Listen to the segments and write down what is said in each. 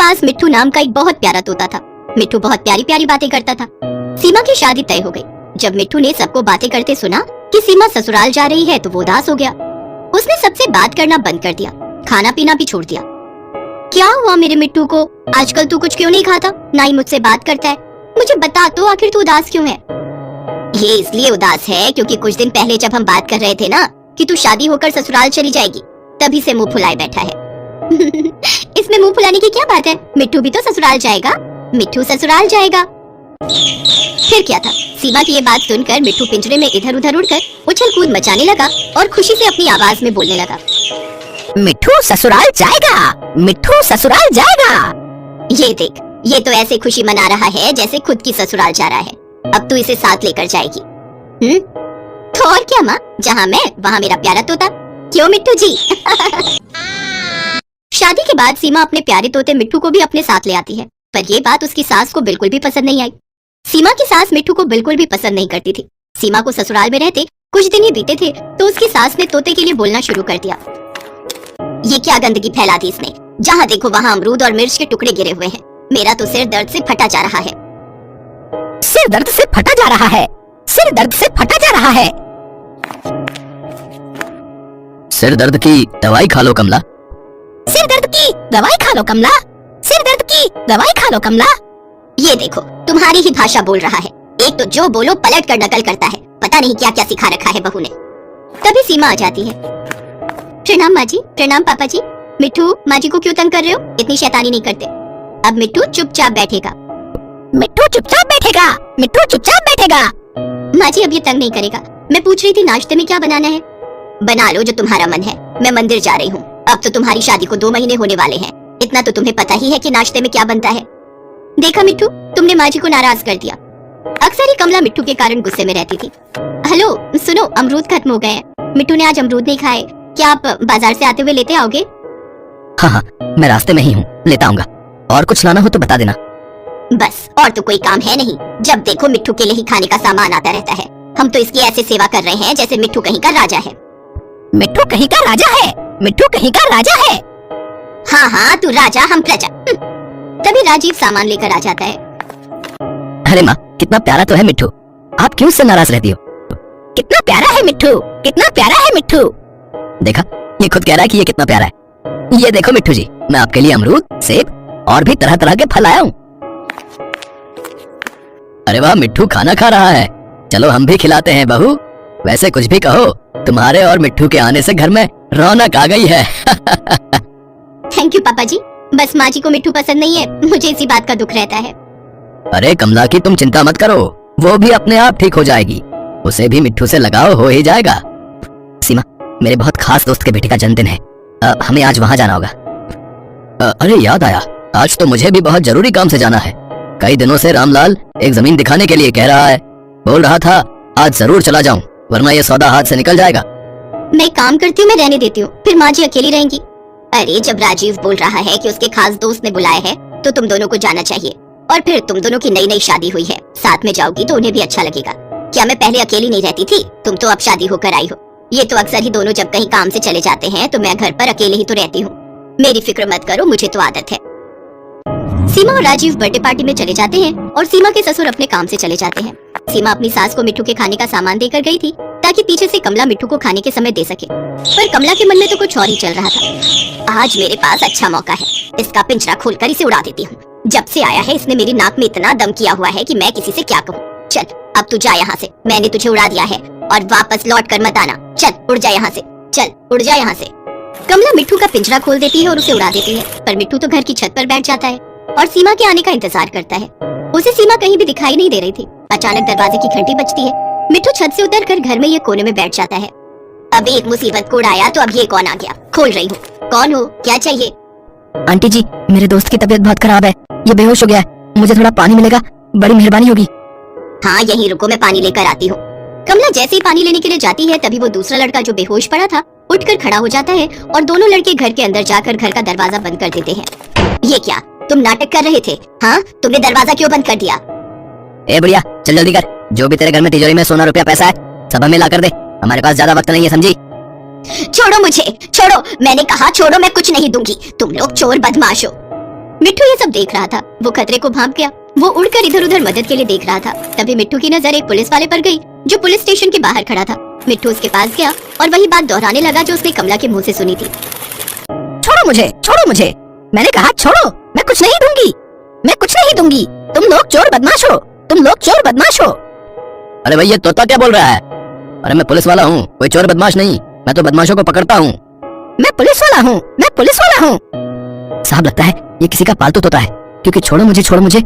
पास मिट्ठू नाम का एक बहुत प्यारा तोता था। मिट्ठू बहुत प्यारी प्यारी बातें करता था। सीमा की शादी तय हो गई। जब मिट्ठू ने सबको बातें करते सुना कि सीमा ससुराल जा रही है तो वो उदास हो गया। उसने सबसे बात करना बंद कर दिया, खाना पीना भी छोड़ दिया। क्या हुआ मेरे मिट्टू को? आजकल तू कुछ क्यों नहीं खाता, ना ही मुझसे बात करता है? मुझे बता तो आखिर तू उदास क्यों है? ये इसलिए उदास है क्योंकि कुछ दिन पहले जब हम बात कर रहे थे ना कि तू शादी होकर ससुराल चली जाएगी, तभी से मुंह फुलाए बैठा है। इसमें मुंह फुलाने की क्या बात है? मिट्टू भी तो ससुराल जाएगा। मिट्टू ससुराल जाएगा। फिर क्या था, सीमा की ये बात सुनकर मिट्टू पिंजरे में इधर उधर उड़कर उछल कूद मचाने लगा और खुशी से अपनी आवाज में बोलने लगा, मिट्ठू ससुराल जाएगा, मिट्ठू ससुराल जाएगा। ये देख, ये तो ऐसे खुशी मना रहा है जैसे खुद की ससुराल जा रहा है। अब तू इसे साथ लेकर जाएगी। तो और क्या माँ, जहाँ मैं वहाँ मेरा प्यारा तोता। क्यों मिट्टू जी? शादी के बाद सीमा अपने प्यारे तोते मिट्टू को भी अपने साथ ले आती है, पर ये बात उसकी सास को बिल्कुल भी पसंद नहीं आई। सीमा की सास मिट्टू को बिल्कुल भी पसंद नहीं करती थी। सीमा को ससुराल में रहते कुछ दिन ही बीते थे तो उसकी सास ने तोते के लिए बोलना शुरू कर दिया। ये क्या गंदगी फैला दी इसने, जहाँ देखो वहाँ अमरूद और मिर्च के टुकड़े गिरे हुए हैं। मेरा तो सिर दर्द से फटा जा रहा है। सिर दर्द से फटा जा रहा है, सिर दर्द से फटा जा रहा है। सिर दर्द की दवाई खा लो कमला। सिर दर्द की दवाई खा लो कमला, सिर दर्द की दवाई खा लो कमला। ये देखो, तुम्हारी ही भाषा बोल रहा है। एक तो जो बोलो पलट कर नकल करता है। पता नहीं क्या क्या सिखा रखा है बहू ने। तभी सीमा आ जाती है। प्रणाम माँ जी। प्रणाम पापा जी। मिट्टू माँ जी को क्यों तंग कर रहे हो? इतनी शैतानी नहीं करते। अब मिट्टू चुपचाप बैठेगा। मिट्टू चुपचाप बैठेगा, मिट्टू चुपचाप बैठेगा। माँ जी अब ये तंग नहीं करेगा। मैं पूछ रही थी नाश्ते में क्या बनाना है? बना लो जो तुम्हारा मन है। मैं मंदिर जा रही हूँ। अब तो तुम्हारी शादी को 2 महीने होने वाले हैं। इतना तो तुम्हें पता ही है कि नाश्ते में क्या बनता है। देखा मिट्टू, तुमने माँ जी को नाराज कर दिया। अक्सर ही कमला मिट्टू के कारण गुस्से में रहती थी। हेलो सुनो, अमरूद खत्म हो गए हैं। मिट्टू ने आज अमरूद नहीं खाए। क्या आप बाजार से आते हुए लेते आओगे? हाँ हाँ, मैं रास्ते में ही हूँ, लेता आऊंगा। और कुछ लाना हो तो बता देना। बस, और तो कोई काम है नहीं। जब देखो मिट्टू के लिए ही खाने का सामान आता रहता है। हम तो इसकी ऐसे सेवा कर रहे हैं जैसे मिट्टू कहीं का राजा है। मिट्टू कहीं का राजा है, मिट्टू कहीं का राजा है। हाँ हाँ, तू राजा हम प्रजा। तभी राजीव सामान लेकर आ जाता है। अरे माँ, कितना प्यारा तो है मिट्टू, आप क्यों इससे नाराज रहती हो? कितना प्यारा है मिट्टू, कितना प्यारा है मिट्टू। देखा, ये खुद कह रहा है कि ये कितना प्यारा है। ये देखो मिट्टू जी, मैं आपके लिए अमरूद, सेब और भी तरह तरह के फल आया हूँ। अरे वाह, मिट्टू खाना खा रहा है। चलो हम भी खिलाते हैं बहू। वैसे कुछ भी कहो, तुम्हारे और मिट्टू के आने से घर में रौनक आ गई है। थैंक यू पापा जी। बस माँ जी को मिट्टू पसंद नहीं है, मुझे इसी बात का दुख रहता है। अरे कमला की तुम चिंता मत करो, वो भी अपने आप ठीक हो जाएगी। उसे भी मिट्टू से लगाव हो ही जाएगा। सीमा, मेरे बहुत खास दोस्त के बेटे का जन्मदिन है। हमें आज वहाँ जाना होगा। अरे याद आया, आज तो मुझे भी बहुत जरूरी काम से जाना है। कई दिनों से रामलाल एक जमीन दिखाने के लिए कह रहा है। बोल रहा था आज जरूर चला जाऊं, वरना ये सौदा हाथ से निकल जाएगा। मैं काम करती हूँ, मैं रहने देती हूँ, फिर माँ जी अकेली रहेंगी। अरे जब राजीव बोल रहा है कि उसके खास दोस्त ने बुलाया है तो तुम दोनों को जाना चाहिए। और फिर तुम दोनों की नई नई शादी हुई है, साथ में जाओगी तो उन्हें भी अच्छा लगेगा। क्या मैं पहले अकेली नहीं रहती थी? तुम तो अब शादी होकर आई हो। ये तो अक्सर ही दोनों जब कहीं काम से चले जाते हैं तो मैं घर पर अकेले ही तो रहती हूँ। मेरी फिक्र मत करो, मुझे तो आदत है। सीमा और राजीव बर्थडे पार्टी में चले जाते हैं और सीमा के ससुर अपने काम से चले जाते हैं। सीमा अपनी सास को मिट्टू के खाने का सामान देकर गई थी ताकि पीछे से कमला मिट्टू को खाने के समय दे सके, पर कमला के मन में तो कुछ और ही चल रहा था। आज मेरे पास अच्छा मौका है, इसका पिंजरा खोलकर इसे उड़ा देती हूँ। जब से आया है इसने मेरी नाक में इतना दम किया हुआ है कि मैं किसी से क्या कहूँ। चल अब तू जा यहाँ से, मैंने तुझे उड़ा दिया है और वापस लौट कर मत आना। चल उड़ जा यहाँ से, चल उड़ जा यहाँ से। कमला मिट्टू का पिंजरा खोल देती है और उसे उड़ा देती है, पर मिट्टू तो घर की छत पर बैठ जाता है और सीमा के आने का इंतजार करता है। उसे सीमा कहीं भी दिखाई नहीं दे रही थी। अचानक दरवाजे की घंटी बजती है। मिट्टू छत से उतरकर घर में ये कोने में बैठ जाता है। अब एक मुसीबत कोड़ आया तो अब ये कौन आ गया? खोल रही हूँ। कौन हो, क्या चाहिए? आंटी जी, मेरे दोस्त की तबीयत बहुत खराब है, ये बेहोश हो गया है। मुझे थोड़ा पानी मिलेगा? बड़ी मेहरबानी होगी। हाँ यहीं रुको, मैं पानी लेकर आती हूँ। कमला जैसे ही पानी लेने के लिए जाती है तभी वो दूसरा लड़का जो बेहोश पड़ा था उठकर खड़ा हो जाता है और दोनों लड़के घर के अंदर जाकर घर का दरवाजा बंद कर देते हैं। ये क्या, तुम नाटक कर रहे थे? हाँ, तुमने दरवाजा क्यों बंद कर दिया? ए बुढ़िया, चल जल्दी कर। जो भी तेरे घर में तिजोरी में सोना रुपया पैसा है सब हमें ला कर दे। हमारे पास ज्यादा वक्त नहीं है, समझी? छोड़ो मुझे, छोड़ो। मैंने कहा छोड़ो, मैं कुछ नहीं दूंगी। तुम लोग चोर बदमाश हो। मिट्टू ये सब देख रहा था। वो खतरे को भांप गया। वो उड़कर इधर उधर मदद के लिए देख रहा था। तभी मिट्टू की नजर एक पुलिस वाले पर गई जो पुलिस स्टेशन के बाहर खड़ा था। मिट्टू उसके पास गया और वही बात दोहराने लगा जो उसने कमला के मुंह से सुनी थी। छोड़ो मुझे, मैंने कहा छोड़ो, मैं कुछ नहीं दूंगी, मैं कुछ नहीं दूंगी। तुम लोग चोर बदमाश हो। अरे भाई ये तोता क्या बोल रहा है? अरे मैं पुलिस वाला हूँ, कोई चोर बदमाश नहीं। मैं तो बदमाशों को पकड़ता हूँ। मैं पुलिस वाला हूँ। साहब लगता है ये किसी का पालतू तोता है, क्योंकि छोड़ो मुझे,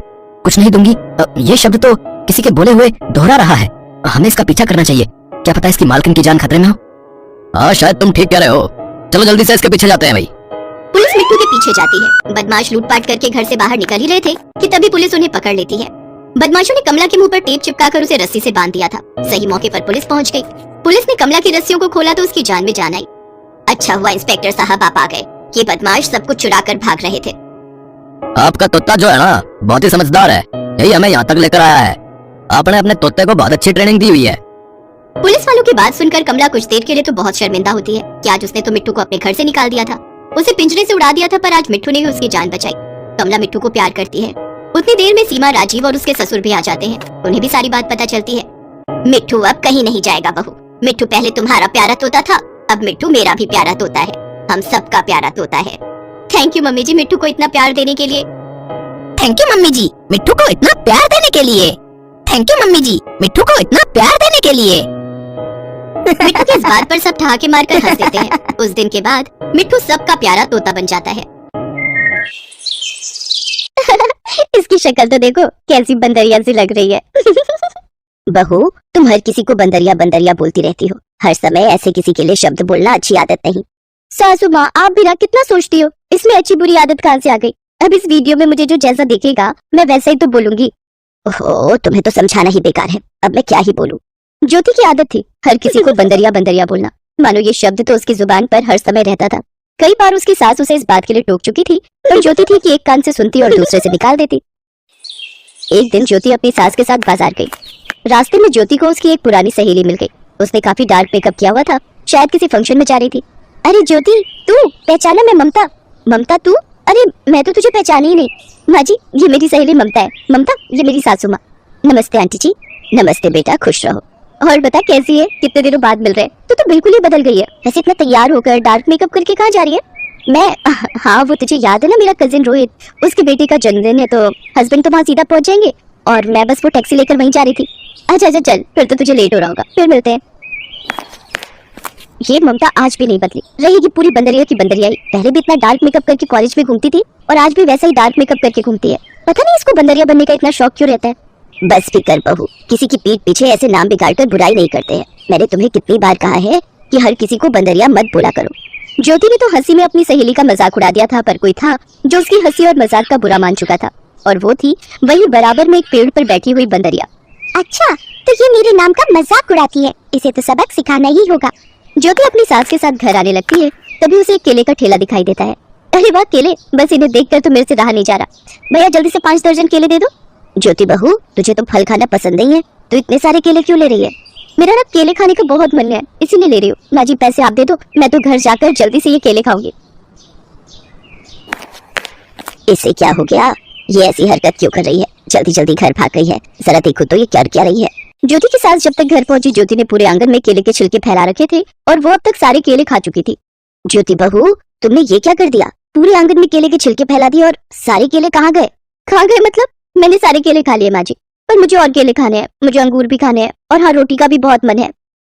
कुछ नहीं दूंगी। ये शब्द तो किसी के बोले हुए दोहरा रहा है। हमें इसका पीछा करना चाहिए, क्या पता इसकी मालकिन की जान खतरे में हो। हाँ शायद तुम ठीक कह रहे हो। चलो जल्दी से इसके पीछे जाते हैं भाई। पुलिस मिट्टू के पीछे जाती है। बदमाश लूटपाट करके घर से बाहर निकल ही रहे थे कि तभी पुलिस उन्हें पकड़ लेती है। बदमाशों ने कमला के मुंह पर टेप चिपकाकर उसे रस्सी से बांध दिया था। सही मौके पर पुलिस पहुंच गई। पुलिस ने कमला की रस्सियों को खोला तो उसकी जान में जान आई। अच्छा हुआ इंस्पेक्टर साहब आप आ गए। ये बदमाश सब कुछ चुरा कर भाग रहे थे। आपका तोता जो है ना बहुत ही समझदार है, यही हमें यहाँ तक लेकर आया है। आपने अपने तोते को बहुत अच्छी ट्रेनिंग दी हुई है। पुलिस वालों की बात सुनकर कमला कुछ देर के लिए तो बहुत शर्मिंदा होती है कि आज उसने तो मिट्टू को अपने घर से निकाल दिया था, उसे पिंजरे से उड़ा दिया था, पर आज मिट्टू ने ही उसकी जान बचाई। कमला मिट्टू को प्यार करती है। उतनी देर में सीमा, राजीव और उसके ससुर भी आ जाते हैं। उन्हें भी सारी बात पता चलती है। मिट्टू अब कहीं नहीं जाएगा बहू। मिट्टू पहले तुम्हारा प्यारा तोता था, अब मिट्टू मेरा भी प्यारा तोता है, हम सबका प्यारा तोता है। थैंक यू मम्मी जी मिट्टू को इतना प्यार देने के लिए। थैंक यू मम्मी जी मिट्टू को इतना प्यार देने के लिए। थैंक यू मम्मी जी मिट्टू को इतना प्यार देने के लिए। मिट्टू की इस बात पर सब ठहाके मारकर हंस देते हैं। उस दिन के बाद मिट्टू सबका प्यारा तोता बन जाता है। इसकी शक्ल तो देखो कैसी बंदरिया सी लग रही है। बहू तुम हर किसी को बंदरिया बंदरिया बोलती रहती हो। हर समय ऐसे किसी के लिए शब्द बोलना अच्छी आदत नहीं। सासू माँ आप भी ना कितना सोचती हो, इसमें अच्छी बुरी आदत कहाँ से आ गई। अब इस वीडियो में मुझे जो जैसा दिखेगा मैं वैसा ही तो बोलूंगी। ओहो तुम्हें तो समझाना ही बेकार है, अब मैं क्या ही बोलूं। ज्योति की आदत थी हर किसी को बंदरिया बंदरिया बोलना। मानो ये शब्द तो उसकी जुबान पर हर समय रहता था। कई बार उसकी सास उसे इस बात के लिए टोक चुकी थी, पर ज्योति थी कि एक कान से सुनती और दूसरे से निकाल देती। एक दिन ज्योति अपनी सास के साथ बाजार गई। रास्ते में ज्योति को उसकी एक पुरानी सहेली मिल गई। उसने काफी डार्क मेकअप किया हुआ था, शायद किसी फंक्शन में जा रही थी। अरे ज्योति तू पहचाना, मैं ममता। ममता तू? अरे मैं तो तुझे पहचानी ही नहीं। माँ जी ये मेरी सहेली ममता है। ममता ये मेरी सासू माँ। नमस्ते आंटी जी। नमस्ते बेटा, खुश रहो। और बता कैसी है, कितने दिनों बाद मिल रहे हैं। तो बिल्कुल ही बदल गई है। वैसे इतना तैयार होकर डार्क मेकअप करके कहाँ जा रही है? मैं हाँ वो तुझे याद है ना मेरा कजिन रोहित, उसके बेटे का जन्मदिन है, तो हस्बैंड तो वहाँ सीधा पहुंच जाएंगे और मैं बस वो टैक्सी लेकर वहीं जा रही थी। अच्छा अच्छा चल, फिर तो तुझे लेट हो रहा होगा, फिर मिलते हैं। ये ममता आज भी नहीं बदली, रहेगी पूरी बंदरिया की बंदरिया ही। पहले भी इतना डार्क मेकअप करके कॉलेज में घूमती थी और आज भी वैसा ही डार्क मेकअप करके घूमती है। पता नहीं इसको बंदरिया बनने का इतना शौक क्यों रहता है। बस भी कर बहू, किसी की पीठ पीछे ऐसे नाम बिगाड़कर बुराई नहीं करते हैं। मैंने तुम्हें कितनी बार कहा है कि हर किसी को बंदरिया मत बोला करो। ज्योति ने तो हंसी में अपनी सहेली का मजाक उड़ा दिया था, पर कोई था जो उसकी हंसी और मजाक का बुरा मान चुका था, और वो थी वही बराबर में एक पेड़ पर बैठी हुई बंदरिया। अच्छा तो ये मेरे नाम का मजाक उड़ाती है, इसे तो सबक सिखाना ही होगा। ज्योति अपनी सास के साथ घर आने लगती है, तभी उसे एक केले का ठेला दिखाई देता है। अरे वाह केले, बस इन्हें देखकर तो मेरे से रहा नहीं जा रहा। भैया जल्दी से 5 दर्जन केले दे दो। ज्योति बहू तुझे तो फल खाना पसंद नहीं है, तो इतने सारे केले क्यों ले रही है? मेरा ना केले खाने का बहुत मन है, इसीलिए ले रही हूँ। माँ जी पैसे आप दे दो, मैं तो घर जाकर जल्दी से ये केले खाऊंगी। इसे क्या हो गया, ये ऐसी हरकत क्यों कर रही है? जल्दी जल्दी घर भाग गई है, जरा देखो तो ये क्या रही है। ज्योति की सास जब तक घर पहुंची, ज्योति ने पूरे आंगन में केले के छिलके फैला रखे थे और वो अब तक सारे केले खा चुकी थी। ज्योति बहू तुमने ये क्या कर दिया? पूरे आंगन में केले के छिलके फैला दिए और सारे केले कहाँ गए? खा गए मतलब? मैंने सारे केले खा लिए माँ जी, पर मुझे और केले खाने हैं, मुझे अंगूर भी खाने हैं और हाँ रोटी का भी बहुत मन है।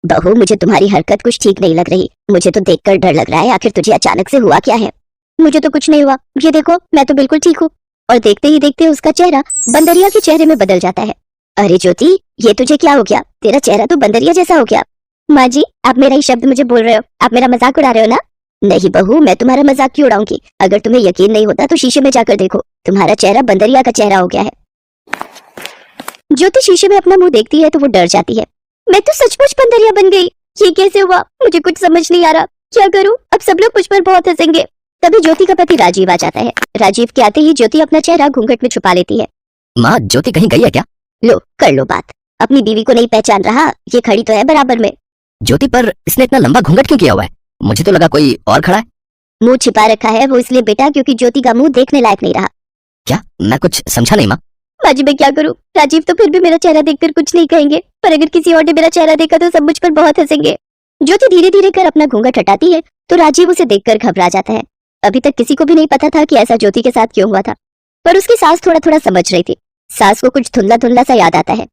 बहू मुझे तुम्हारी हरकत कुछ ठीक नहीं लग रही, मुझे तो देखकर डर लग रहा है। आखिर तुझे अचानक से हुआ क्या है? मुझे तो कुछ नहीं हुआ, ये देखो मैं तो बिल्कुल ठीक हूँ। और देखते ही देखते उसका चेहरा बंदरिया के चेहरे में बदल जाता है। अरे ज्योति ये तुझे क्या हो गया? तेरा चेहरा तो बंदरिया जैसा हो गया। माँ जी आप मेरा ही शब्द मुझे बोल रहे हो, आप मेरा मजाक उड़ा रहे हो ना? नहीं बहू मैं तुम्हारा मजाक क्यों उड़ाऊंगी? अगर तुम्हें यकीन नहीं होता तो शीशे में जाकर देखो, तुम्हारा चेहरा बंदरिया का चेहरा हो गया है। ज्योति शीशे में अपना मुंह देखती है तो वो डर जाती है। मैं तो सचमुच बंदरिया बन गई, ये कैसे हुआ? मुझे कुछ समझ नहीं आ रहा, क्या करूं? अब सब लोग मुझ पर बहुत हंसेंगे। तभी ज्योति का पति राजीव आ जाता है। राजीव के आते ही ज्योति अपना चेहरा घूंघट में छुपा लेती है। माँ ज्योति कहीं गई है क्या? लो कर लो बात, अपनी बीवी को नहीं पहचान रहा? ये खड़ी तो है बराबर में। ज्योति पर इसने इतना लंबा घूंघट क्यों किया हुआ है? मुझे तो लगा कोई और खड़ा है। मुंह छिपा रखा है वो इसलिए बेटा क्योंकि ज्योति का मुंह देखने लायक नहीं रहा। क्या? मैं कुछ समझा नहीं माँ। माँ जी मैं क्या करूँ? राजीव तो फिर भी मेरा चेहरा देखकर कुछ नहीं कहेंगे, पर अगर किसी और ने मेरा चेहरा देखा तो सब मुझ पर बहुत हंसेंगे। ज्योति धीरे धीरे कर अपना घूंघट हटाती है तो राजीव उसे देखकर घबरा जाता है। अभी तक किसी को भी नहीं पता था कि ऐसा ज्योति के साथ क्यों हुआ था, पर उसकी सास थोड़ा थोड़ा समझ रही थी। सास को कुछ धुंधला धुंधला सा याद आता है।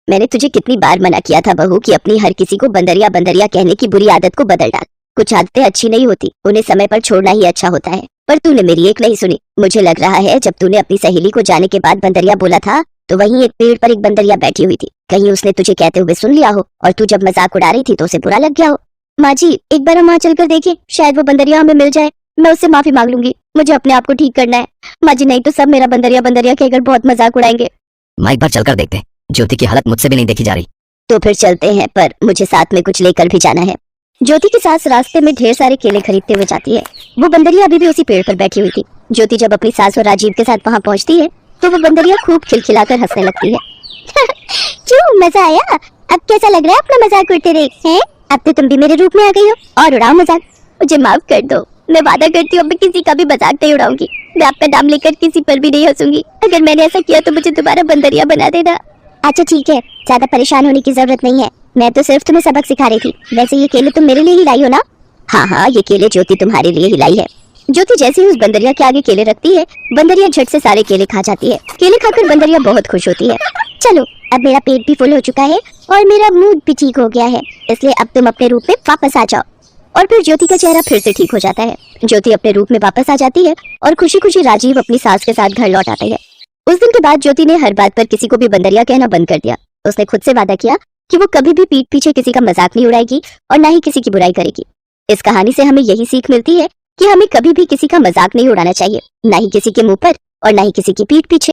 मैंने तुझे कितनी बार मना किया था बहू कि अपनी हर किसी को बंदरिया बंदरिया कहने की बुरी आदत को बदल डाल। कुछ आदतें अच्छी नहीं होती, उन्हें समय पर छोड़ना ही अच्छा होता है, पर तूने मेरी एक नहीं सुनी। मुझे लग रहा है जब तूने अपनी सहेली को जाने के बाद बंदरिया बोला था तो वहीं एक पेड़ पर एक बंदरिया बैठी हुई थी, कहीं उसने तुझे कहते हुए सुन लिया हो और तू जब मजाक उड़ा रही थी तो उसे बुरा लग गया हो। माँ जी एक बार हम वहाँ चलकर देखें, शायद वो बंदरिया हमें मिल जाए। मैं उससे माफी मांग लूंगी, मुझे अपने आप को ठीक करना है। माँ जी नहीं तो सब मेरा बंदरिया बंदरिया कहकर बहुत मजाक उड़ाएंगे। माँ एक बार चलकर देखते हैं, ज्योति की हालत मुझसे भी नहीं देखी जा रही। तो फिर चलते हैं, पर मुझे साथ में कुछ लेकर भी जाना है। ज्योति के सास रास्ते में ढेर सारे केले खरीदते हुए जाती है। वो बंदरिया अभी भी उसी पेड़ पर बैठी हुई थी। ज्योति जब अपनी सास और राजीव के साथ वहाँ पहुँचती है तो वो बंदरिया खूब खिलखिलाकर हंसने लगती है। क्यों मजा आया? अब कैसा लग रहा है अपना मजाक उड़ते देख हैं? अब तो तुम भी मेरे रूप में आ गई हो और उड़ाओ मजाक। मुझे माफ कर दो, मैं वादा करती हूँ अब मैं किसी का भी मजाक नहीं उड़ाऊंगी। मैं आपका नाम लेकर किसी पर भी नहीं हंसूंगी। अगर मैंने ऐसा किया तो मुझे दोबारा बंदरिया बना देना। अच्छा ठीक है, ज्यादा परेशान होने की जरूरत नहीं है, मैं तो सिर्फ तुम्हें सबक सिखा रही थी। वैसे ये केले तुम मेरे लिए ही लाई हो ना? हाँ हाँ ये केले ज्योति तुम्हारे लिए ही लाई है। ज्योति जैसे ही उस बंदरिया के आगे केले रखती है, बंदरिया झट से सारे केले खा जाती है। केले खाकर बंदरिया बहुत खुश होती है। चलो अब मेरा पेट भी फुल हो चुका है और मेरा मूड भी ठीक हो गया है, इसलिए अब तुम अपने रूप में वापस आ जाओ। और फिर ज्योति का चेहरा फिर से ठीक हो जाता है। ज्योति अपने रूप में वापस आ जाती है और खुशी खुशी राजीव अपनी सास के साथ घर लौट आते हैं। उस दिन के बाद ज्योति ने हर बात पर किसी को भी बंदरिया कहना बंद कर दिया। उसने खुद से वादा किया कि वो कभी भी पीठ पीछे किसी का मजाक नहीं उड़ाएगी और ना ही किसी की बुराई करेगी। इस कहानी से हमें यही सीख मिलती है कि हमें कभी भी किसी का मजाक नहीं उड़ाना चाहिए, ना ही किसी के मुंह पर और ना ही किसी की पीठ पीछे।